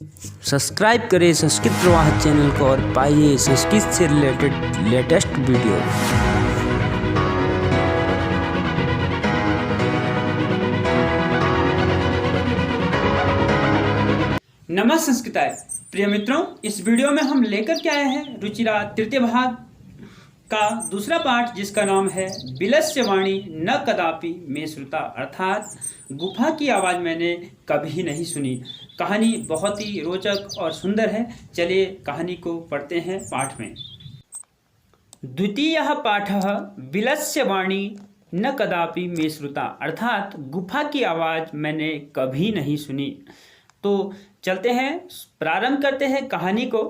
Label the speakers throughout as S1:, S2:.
S1: Subscribe करें संस्कृत प्रवाह channel को और पाइए संस्कृत से रिलेटेड लेटेस्ट वीडियो।
S2: नमः संस्कृताय प्रिय मित्रों, इस वीडियो में हम लेकर के आए हैं रुचिरा तृतीय भाग का दूसरा पाठ, जिसका नाम है बिलस्य वाणी न कदापि में श्रुता, अर्थात गुफा की आवाज़ मैंने कभी नहीं सुनी। कहानी बहुत ही रोचक और सुंदर है। चलिए कहानी को पढ़ते हैं पाठ में। द्वितीयः पाठः बिलस्य वाणी न कदापि में श्रुता, अर्थात गुफा की आवाज़ मैंने कभी नहीं सुनी। तो चलते हैं, प्रारंभ करते हैं कहानी को।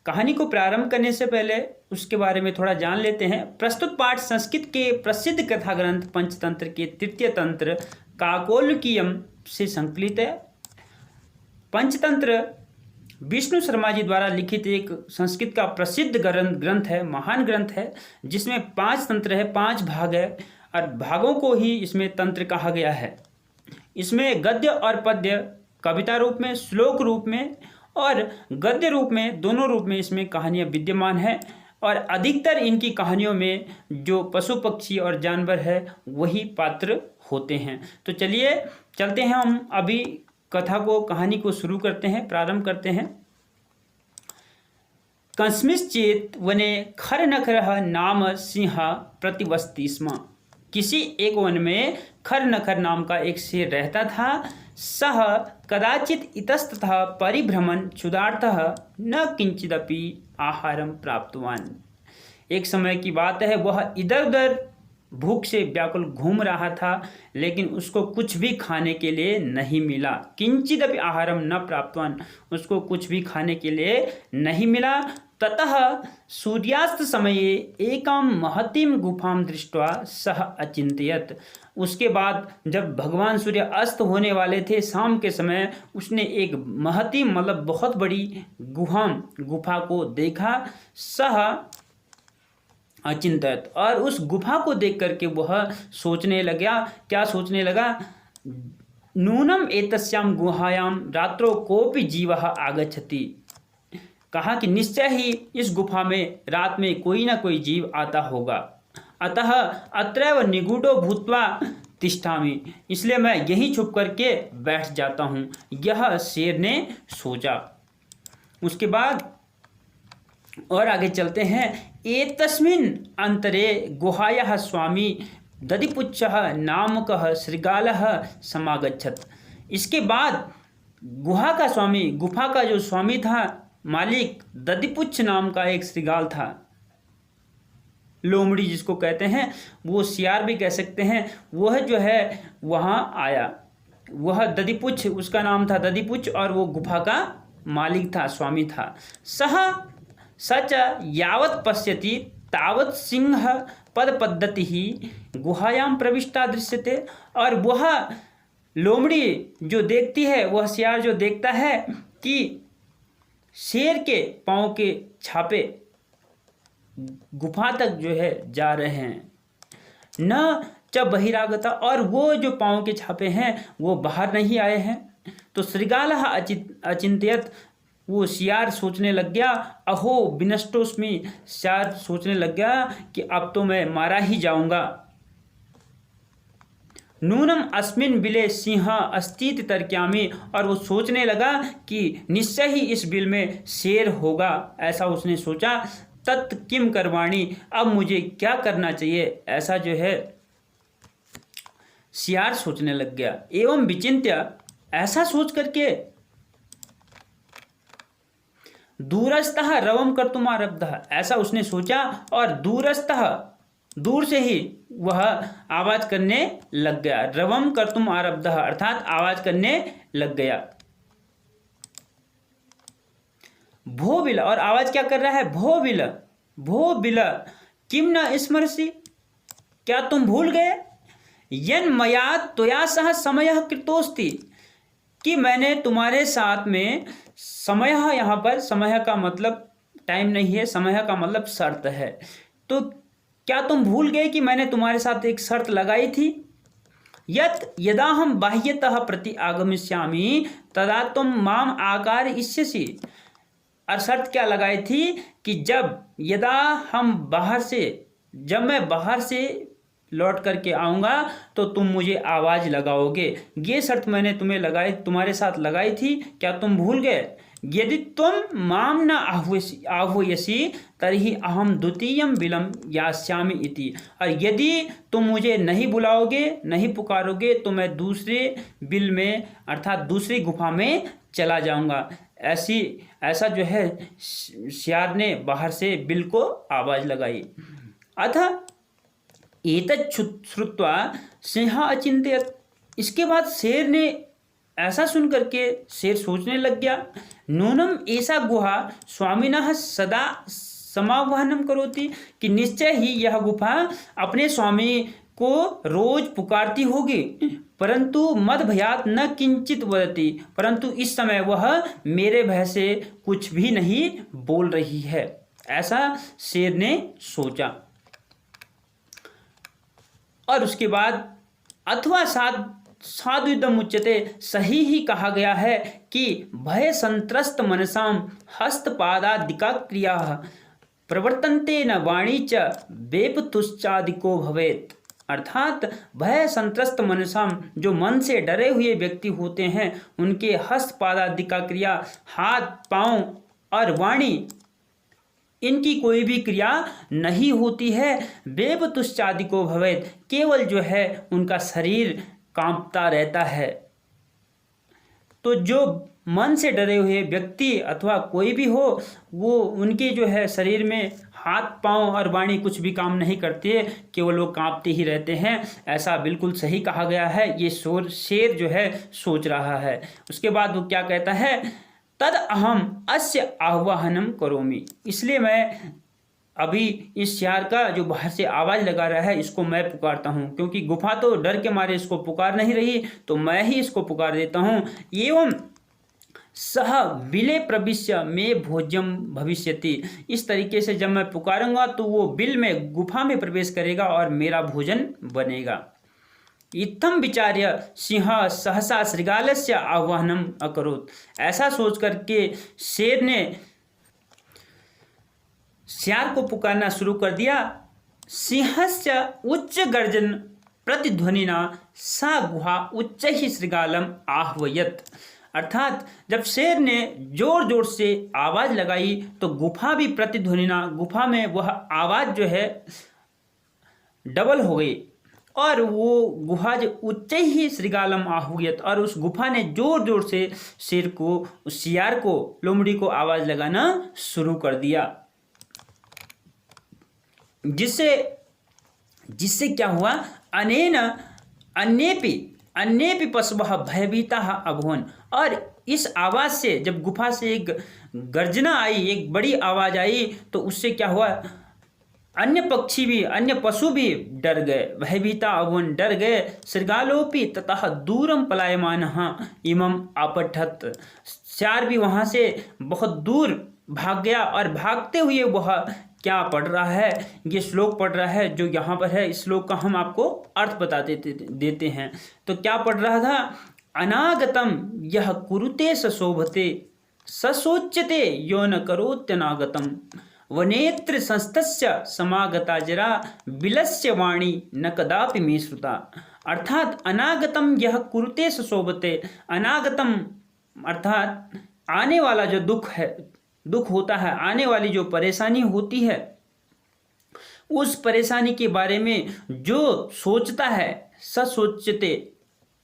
S2: कहानी को प्रारंभ करने से पहले उसके बारे में थोड़ा जान लेते हैं। प्रस्तुत पाठ संस्कृत के प्रसिद्ध कथा ग्रंथ पंचतंत्र के तृतीय तंत्र काकोलकीयम से संकलित है। पंचतंत्र विष्णु शर्मा जी द्वारा लिखित एक संस्कृत का प्रसिद्ध ग्रंथ है, महान ग्रंथ है, जिसमें 5 तंत्र है, 5 भाग है और भागों को ही इसमें तंत्र कहा गया है। इसमें गद्य और पद्य कविता रूप में, श्लोक रूप में और गद्य रूप में, दोनों रूप में इसमें कहानियाँ विद्यमान है। और अधिकतर इनकी कहानियों में जो पशु पक्षी और जानवर है वही पात्र होते हैं। तो चलिए चलते हैं, हम अभी कथा को, कहानी को शुरू करते हैं, प्रारंभ करते हैं। कस्मिंश्चित् वने खरनखरः नाम सिंह प्रतिवसति स्म। किसी एक वन में खरनखर नाम का एक शेर रहता था। सह कदाचित इतस्ततः परिभ्रमण क्षुधार्थः न किंचिदपि आहारम प्राप्तवान। एक समय की बात है, वह इधर उधर भूख से व्याकुल घूम रहा था, लेकिन उसको कुछ भी खाने के लिए नहीं मिला। किंचिदपि आहारम न प्राप्तवान, उसको कुछ भी खाने के लिए नहीं मिला। ततः सूर्यास्त समये एकां महतीं गुफां दृष्ट्वा सह अचिंतयत्। उसके बाद जब भगवान सूर्य अस्त होने वाले थे, शाम के समय, उसने एक महती मतलब बहुत बड़ी गुफा को देखा। सह अचिंतयत्, और उस गुफा को देख करके वह सोचने लगा। क्या सोचने लगा? नूनम एतस्याम गुहायां रात्रो कोपि जीवः आगच्छति। कहा कि निश्चय ही इस गुफा में रात में कोई ना कोई जीव आता होगा। अतः अत्रैव निगूढ़ो भूत्वा तिष्ठामि, इसलिए मैं यहीं छुप करके बैठ जाता हूँ, यह शेर ने सोचा। उसके बाद और आगे चलते हैं। एतस्मिन् अंतरे गुहायाः स्वामी दधिपुच्छः नामकः शृगालः समागच्छत्। इसके बाद गुहा का स्वामी, गुफा का जो स्वामी था, मालिक, दधिपुच्छ नाम का एक श्रृगाल था, लोमड़ी जिसको कहते हैं, वो सियार भी कह सकते हैं। वह जो है वहाँ आया। वह दधिपुच्छ, उसका नाम था दधिपुच्छ, और वो गुफा का मालिक था, स्वामी था। सह सच यावत् पश्यति तावत् सिंह पद पद्धति ही गुहायां प्रविष्टा दृश्यते। और वह लोमड़ी जो देखती है, वह सियार जो देखता है कि शेर के पाँव के छापे गुफा तक जो है जा रहे हैं। न च बहिरागता, और वो जो पाँव के छापे हैं वो बाहर नहीं आए हैं। तो श्रृगालः अचिंत्यत, वो सियार सोचने लग गया। अहो विनष्टोस्मि, सियार सोचने लग गया कि अब तो मैं मारा ही जाऊंगा। नूनम अस्मिन् बिले सिंह अस्तीति तर्क्यामि, और वो सोचने लगा कि निश्चय ही इस बिल में शेर होगा, ऐसा उसने सोचा। तत् किम करवाणी, अब मुझे क्या करना चाहिए, ऐसा जो है सियार सोचने लग गया। एवं विचिन्त्य, ऐसा सोच करके दूरस्थः रवम कर्तुम आरब्धः, ऐसा उसने सोचा और दूरस्थः, दूर से ही वह आवाज करने लग गया। रवम कर्तुम आरब्धः, अर्थात आवाज करने लग गया। भो बिल, और आवाज क्या कर रहा है? भो बिल, भो बिल किम न स्मरसि, क्या तुम भूल गए? यन मया त्वया सह समयः कृतोस्ति, कि मैंने तुम्हारे साथ में समय, यहाँ पर समय का मतलब टाइम नहीं है, समय का मतलब शर्त है। तो क्या तुम भूल गए कि मैंने तुम्हारे साथ एक शर्त लगाई थी? यत् यदा हम बाह्यतः प्रति आगमिष्यामि तदा तुम माम आकार इष्यसि। और शर्त क्या लगाई थी कि जब मैं बाहर से लौट करके आऊँगा तो तुम मुझे आवाज़ लगाओगे। ये शर्त मैंने तुम्हारे साथ लगाई थी, क्या तुम भूल गए? यदि तुम माम न आह्वयसि तर्हि अहम द्वितीयं बिलं यास्यामि इति। और यदि तुम मुझे नहीं बुलाओगे, नहीं पुकारोगे, तो मैं दूसरे बिल में अर्थात दूसरी गुफा में चला जाऊंगा। ऐसा जो है सियार ने बाहर से बिल को आवाज़ लगाई। अथ एतत् श्रुत्वा सिंह अचिंत्यत। इसके बाद शेर ने ऐसा सुन करके शेर सोचने लग गया, नूनम ऐसा गुहा स्वामिनः सदा समावहनम करोति, कि निश्चय ही यह गुफा अपने स्वामी को रोज पुकारती होगी, परंतु मद भयात न किंचित वदति, परंतु इस समय वह मेरे भय से कुछ भी नहीं बोल रही है। ऐसा शेर ने सोचा। और उसके बाद अथवा साधुदम उच्यते, सही ही कहा गया है कि भय संत्रस्त मनसाम हस्तपादादिका क्रिया प्रवर्तन्ते न वाणी च बेपतुश्चादिको भवेत। अर्थात भय संत्रस्त मनसाम, जो मन से डरे हुए व्यक्ति होते हैं, उनके हस्तपादादिका क्रिया, हाथ पांव और वाणी, इनकी कोई भी क्रिया नहीं होती है। बेपतुश्चादिको भवेत, केवल जो है उनका शरीर कांपता रहता है। तो जो मन से डरे हुए व्यक्ति अथवा कोई भी हो, वो उनके जो है शरीर में हाथ पांव और वाणी कुछ भी काम नहीं करती है, केवल वो कांपते ही रहते हैं। ऐसा बिल्कुल सही कहा गया है, ये शेर जो है सोच रहा है। उसके बाद वो क्या कहता है, तद अहम अस्य आह्वाहनम करोमि, इसलिए मैं अभी इस सियार का जो बाहर से आवाज़ लगा रहा है इसको मैं पुकारता हूँ, क्योंकि गुफा तो डर के मारे इसको पुकार नहीं रही, तो मैं ही इसको पुकार देता हूँ। एवं सह बिले प्रविश्य में भोज्यम भविष्यति, इस तरीके से जब मैं पुकारूंगा तो वो बिल में गुफा में प्रवेश करेगा और मेरा भोजन बनेगा। इत्थम विचार्य सिंह सहसा श्रृगालस्य आह्वानम अकरोत्। ऐसा सोच करके शेर ने सियार को पुकारना शुरू कर दिया। सिंहस्य उच्च गर्जन प्रतिध्वनिना सा गुहा उच्च ही श्रृगालम आह्वयत। अर्थात जब शेर ने जोर जोर से आवाज़ लगाई तो गुफा भी प्रतिध्वनिना, गुफा में वह आवाज़ जो है डबल हो गई, और वो गुहा जो उच्च ही श्रृगालम आह्वयत, और उस गुफा ने जोर जोर से शेर को, उस सियार को, लोमड़ी को आवाज़ लगाना शुरू कर दिया। जिससे क्या हुआ, अनेन अन्येपि पशवः भयभीताः अभूवन्। और इस आवाज़ से जब गुफा से एक गर्जना आई, एक बड़ी आवाज़ आई, तो उससे क्या हुआ, अन्य पक्षी भी, अन्य पशु भी डर गए। भयभीता अभूवन्, डर गए। श्रृगालोपि ततः दूरम पलायमानः इमं अपठत्। सियार भी वहाँ से बहुत दूर भाग गया, और भागते हुए वह क्या पढ़ रहा है, ये श्लोक पढ़ रहा है जो यहाँ पर है। इस श्लोक का हम आपको अर्थ बता देते हैं। तो क्या पढ़ रहा था, अनागतम यह कुरुते सशोभते सशोच्यते यो न करोत्यनागतम वनेत्र संस्तस्य समागता जरा बिलस्य वाणी न कदापि मे श्रुता। अर्थात अनागतम यह कुरुते सशोभते, अनागतम अर्थात आने वाला जो दुख होता है, आने वाली जो परेशानी होती है, उस परेशानी के बारे में जो सोचता है,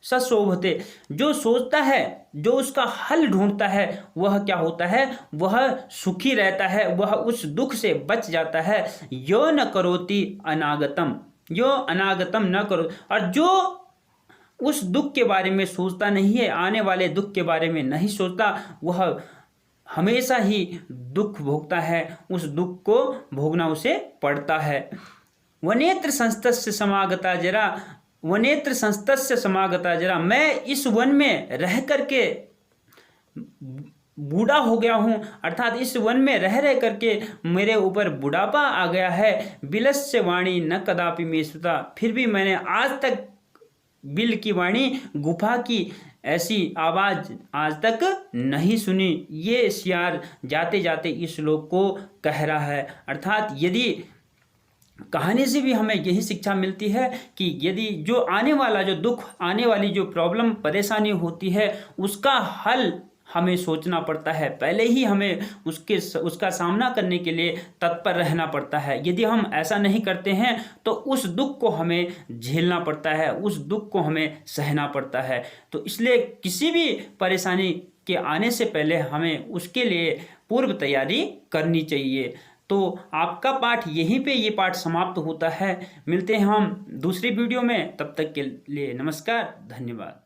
S2: सशोभते, जो सोचता है, जो उसका हल ढूंढता है, वह क्या होता है, वह सुखी रहता है, वह उस दुख से बच जाता है। यो न करोति अनागतम, यो अनागतम न करो, और जो उस दुख के बारे में सोचता नहीं है, आने वाले दुख के बारे में नहीं सोचता, वह हमेशा ही दुख भोगता है, उस दुख को भोगना उसे पड़ता है। वनेत्र संस्तस्य समागता जरा, वनेत्र संस्तस्य समागता जरा, मैं इस वन में रह करके बूढ़ा हो गया हूँ, अर्थात इस वन में रह करके मेरे ऊपर बुढ़ापा आ गया है। बिलस्य वाणी न कदापि मे श्रुता, फिर भी मैंने आज तक बिल की वाणी गुफा की ऐसी आवाज आज तक नहीं सुनी। ये सियार जाते जाते इस श्लोक को कह रहा है। अर्थात यदि कहानी से भी हमें यही शिक्षा मिलती है कि यदि जो आने वाला जो दुख, आने वाली जो प्रॉब्लम परेशानी होती है, उसका हल हमें सोचना पड़ता है। पहले ही हमें उसका सामना करने के लिए तत्पर रहना पड़ता है। यदि हम ऐसा नहीं करते हैं तो उस दुख को हमें झेलना पड़ता है, उस दुख को हमें सहना पड़ता है। तो इसलिए किसी भी परेशानी के आने से पहले हमें उसके लिए पूर्व तैयारी करनी चाहिए। तो आपका पाठ यहीं पे ये पाठ समाप्त होता है। मिलते हैं हम दूसरी वीडियो में, तब तक के लिए नमस्कार, धन्यवाद।